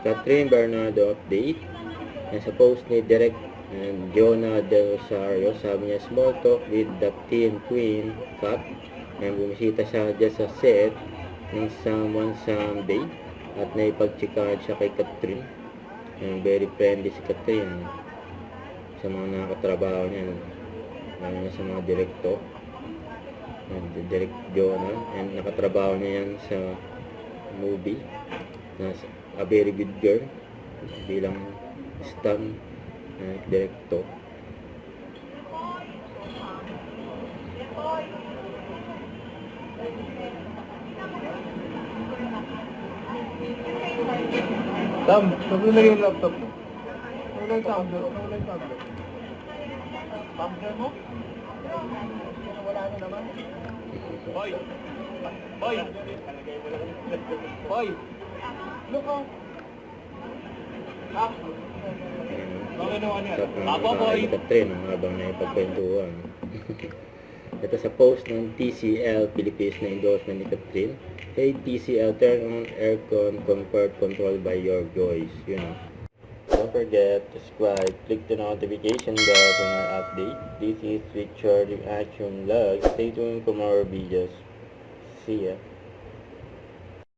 Catherine Bernardo update. And sa post ni Direk and Jonah Del Rosario, sabi niya, small talk with the team Queen Cup. And bumisita siya dyan sa set ng Someone Someday at naipagtsikahan siya kay Catherine. And very friendly si Catherine sa mga nakatrabaho niya, lalo na sa mga direkto, Direk Jonah, and nakatrabaho niya yan sa movie na A Very Good Girl bilang stunt director. Sam, sabi na yung laptop mo. Wala yung tablet. Wala yung tablet. Tablet mo? Wala na naman. Boy! Boy! Boy! Look out! Papa Boy! Catherine habang naipagkwentuhan. Ito sa post ng TCL Philippines na endorsement ni Catherine. Hey TCL, turn on aircon, comfort controlled by your choice. You know. Don't forget to subscribe, click the notification bell for our update. This is Richard Action Vlog. Stay tuned for more videos. See ya.